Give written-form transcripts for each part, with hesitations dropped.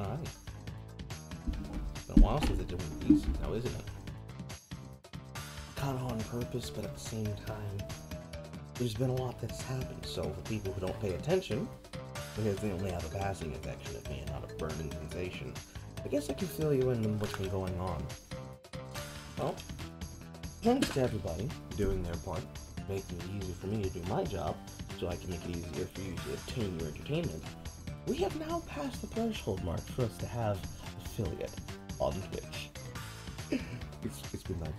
Hi. It's been a while since I did one of these now, isn't it? Kind of on purpose, but at the same time, there's been a lot that's happened, so for people who don't pay attention, because they only have a passing affection of me and not a burning sensation, I guess I can fill you in on what's been going on. Well, thanks to everybody doing their part, making it easier for me to do my job, so I can make it easier for you to obtain your entertainment, we have now passed the threshold mark for us to have affiliate on Twitch. It's been nice.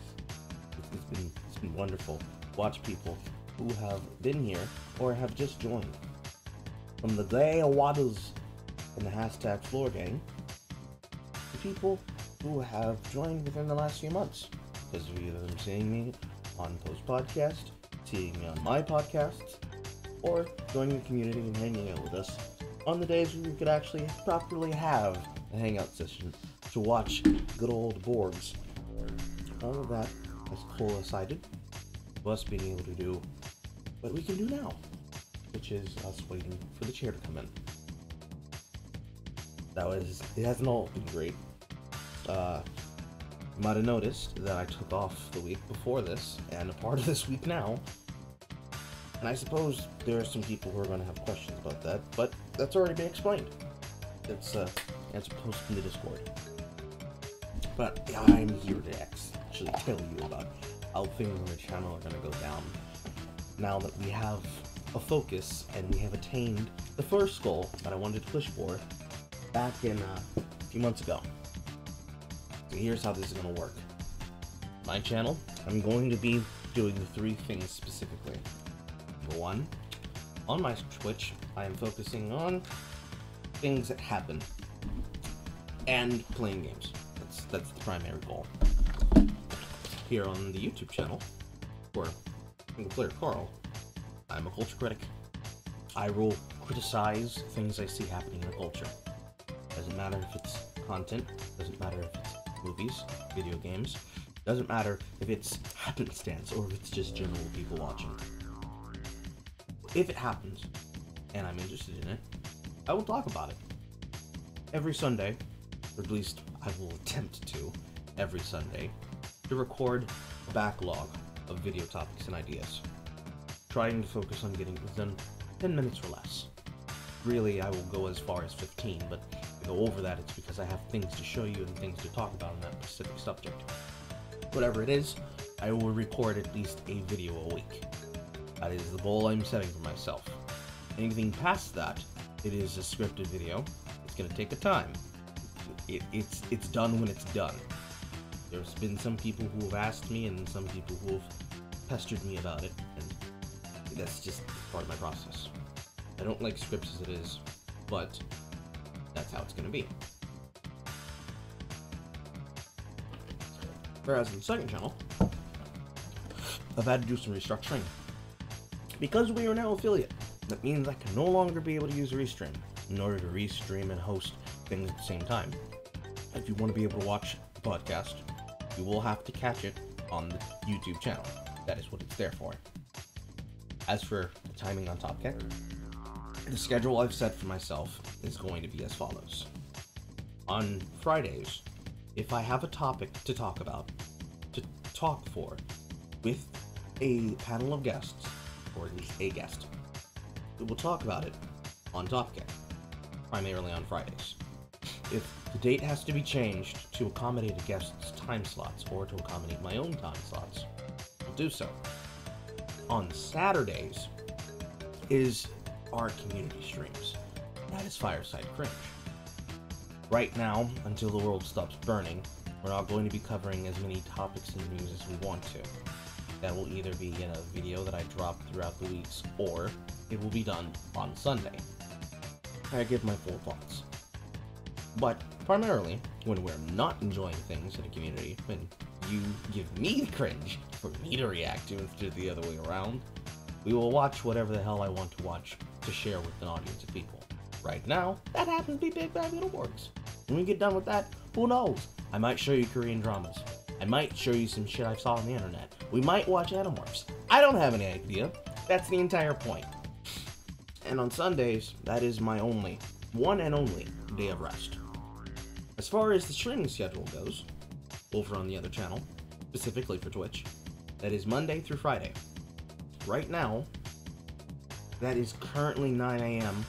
It's been wonderful. Watch people who have been here or have just joined. From the day of Waddles in the hashtag floor gang, to people who have joined within the last few months, because of either them seeing me on Post Podcast, seeing me on my podcasts, or joining the community and hanging out with us on the days when we could actually properly have a hangout session to watch good old Borgs. All of that has coincided with us being able to do what we can do now, which is us waiting for the chair to come in. It hasn't all been great. You might have noticed that I took off the week before this, and a part of this week now, and I suppose there are some people who are going to have questions about that, but that's already been explained. It's posted in the Discord. But I'm here to actually tell you about how things on the channel are going to go down now that we have a focus and we have attained the first goal that I wanted to push for back in a few months ago. So here's how this is going to work. My channel, I'm going to be doing the three things specifically. Number one, on my Twitch, I am focusing on things that happen and playing games. That's the primary goal. Here on the YouTube channel, for Single Player Carl, I'm a culture critic. I will criticize things I see happening in the culture. Doesn't matter if it's content, doesn't matter if it's movies, video games, doesn't matter if it's happenstance or if it's just general people watching. If it happens, and I'm interested in it, I will talk about it. Every Sunday, or at least I will attempt to, every Sunday, to record a backlog of video topics and ideas. Trying to focus on getting it done 10 minutes or less. Really, I will go as far as 15, but if I go over that, it's because I have things to show you and things to talk about on that specific subject. Whatever it is, I will record at least a video a week. That is the goal I'm setting for myself. Anything past that, it is a scripted video. It's going to take a time. It's done when it's done. There's been some people who have asked me and some people who have pestered me about it, and that's just part of my process. I don't like scripts as it is, but that's how it's going to be. Whereas in the second channel, I've had to do some restructuring. Because we are now affiliate, that means I can no longer be able to use Restream in order to restream and host things at the same time. If you want to be able to watch the podcast, you will have to catch it on the YouTube channel. That is what it's there for. As for the timing on Top Cat, the schedule I've set for myself is going to be as follows. On Fridays, if I have a topic to talk about, to talk for, with a panel of guests, or at least a guest, we will talk about it on Top Cat, primarily on Fridays. If the date has to be changed to accommodate a guest's time slots or to accommodate my own time slots, we'll do so. On Saturdays is our community streams. That is Fireside Cringe. Right now, until the world stops burning, we're not going to be covering as many topics and news as we want to. That will either be in a video that I drop throughout the weeks, or it will be done on Sunday. I give my full thoughts. But primarily, when we're not enjoying things in a community, when you give me the cringe for me to react to instead of the other way around, we will watch whatever the hell I want to watch to share with an audience of people. Right now, that happens to be Big Bad Little Works. When we get done with that, who knows? I might show you Korean dramas. I might show you some shit I saw on the internet. We might watch Animorphs. I don't have any idea. That's the entire point. And on Sundays, that is my one and only day of rest. As far as the streaming schedule goes, over on the other channel, specifically for Twitch, that is Monday through Friday. Right now, that is currently 9 a.m.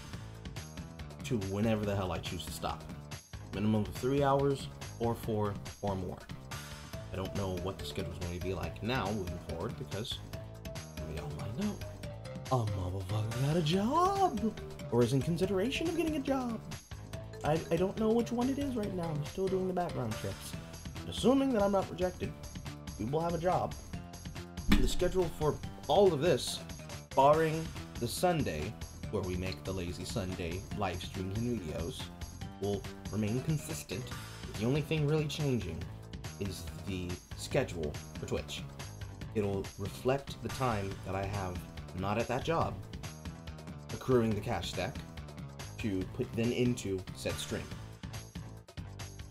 to whenever the hell I choose to stop. Minimum of 3 hours, or 4, or more. I don't know what the schedule is going to be like now, moving forward, because we all might know a motherfucker got a job, or is in consideration of getting a job. I don't know which one it is right now. I'm still doing the background checks. But assuming that I'm not rejected, we will have a job. The schedule for all of this, barring the Sunday, where we make the Lazy Sunday live streams and videos, will remain consistent. The only thing really changing is the schedule for Twitch. It'll reflect the time that I have not at that job, accruing the cash stack, to put then into said stream.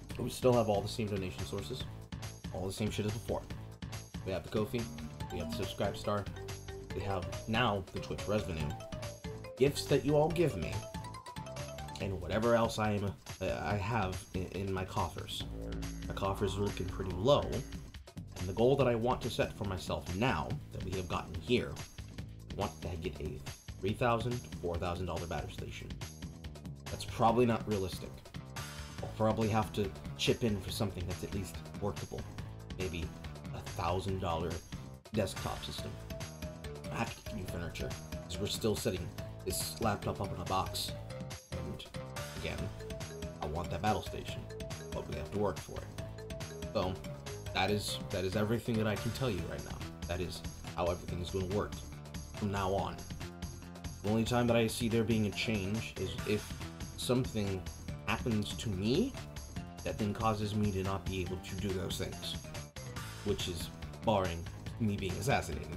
But we still have all the same donation sources, all the same shit as before. We have the Ko-fi, we have the Subscribe Star, we have now the Twitch revenue, gifts that you all give me, and whatever else I have in my coffers. My coffers are looking pretty low, and the goal that I want to set for myself now, that we have gotten here, I want to get a $3,000 to $4,000 battery station. That's probably not realistic. I'll probably have to chip in for something that's at least workable. Maybe $1,000 desktop system. I have to get new furniture, because we're still setting this laptop up in a box. And again, I want that battle station, but we have to work for it. So that is everything that I can tell you right now. That is how everything is going to work from now on. The only time that I see there being a change is if something happens to me that then causes me to not be able to do those things, which is barring me being assassinated.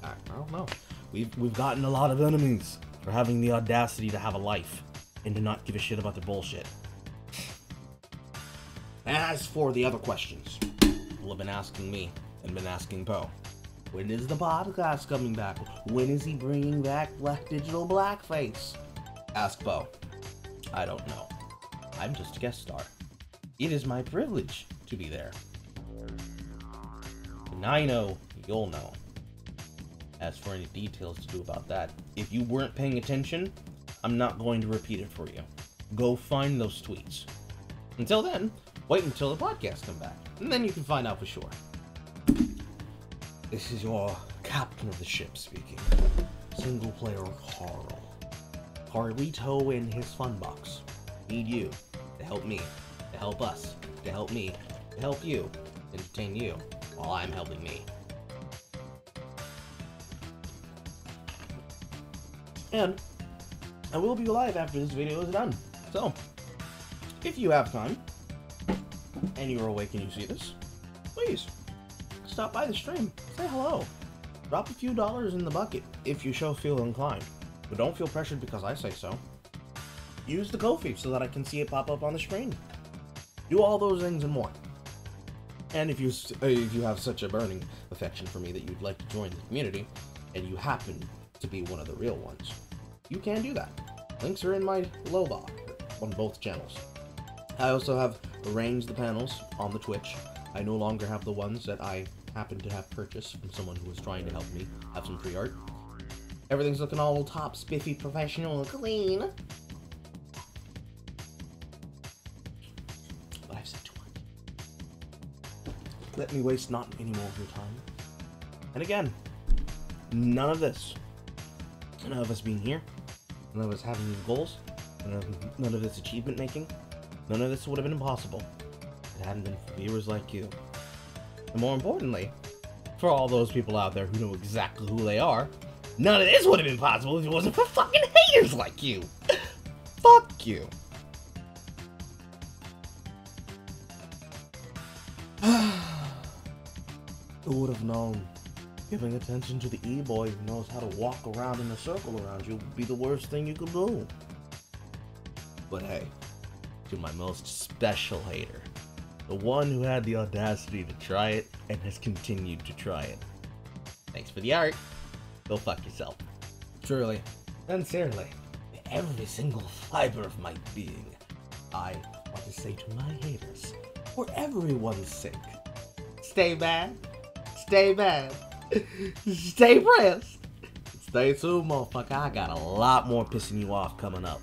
I don't know. We've gotten a lot of enemies for having the audacity to have a life and to not give a shit about the bullshit. As for the other questions, people have been asking me and been asking Poe, when is the podcast coming back? When is he bringing back Digital Blackface? Ask Poe. I don't know. I'm just a guest star. It is my privilege to be there. And I know you'll know. As for any details to do about that, if you weren't paying attention, I'm not going to repeat it for you. Go find those tweets. Until then, wait until the podcast comes back, and then you can find out for sure. This is your captain of the ship speaking. Single player Carl. Carlito in his fun box. Need you to help me, to help us, to help me, to help you, entertain you, while I'm helping me. And I will be live after this video is done. So, if you have time, and you're awake and you see this, please stop by the stream, say hello, drop a few dollars in the bucket if you feel inclined. But don't feel pressured because I say so. Use the Ko-fi so that I can see it pop up on the screen. Do all those things and more. And if you have such a burning affection for me that you'd like to join the community, and you happen to be one of the real ones, you can do that. Links are in my low bar on both channels. I also have arranged the panels on the Twitch. I no longer have the ones that I happen to have purchased from someone who was trying to help me have some pre-art. Everything's looking all top, spiffy, professional, and clean. But I've said too much. Let me waste not any more of your time. And again, none of this, none of us being here, none of us having these goals, none of this achievement making, none of this would have been impossible if it hadn't been for viewers like you. And more importantly, for all those people out there who know exactly who they are, none of this would have been possible if it wasn't for fucking haters like you. Fuck you. Who would have known? Giving attention to the e-boy who knows how to walk around in a circle around you would be the worst thing you could do. But hey, to my most special hater, the one who had the audacity to try it and has continued to try it. Thanks for the art. Go fuck yourself. Truly, sincerely, every single fiber of my being, I want to say to my haters, for everyone's sake, stay mad, stay mad, stay pressed, stay tuned, motherfucker. I got a lot more pissing you off coming up.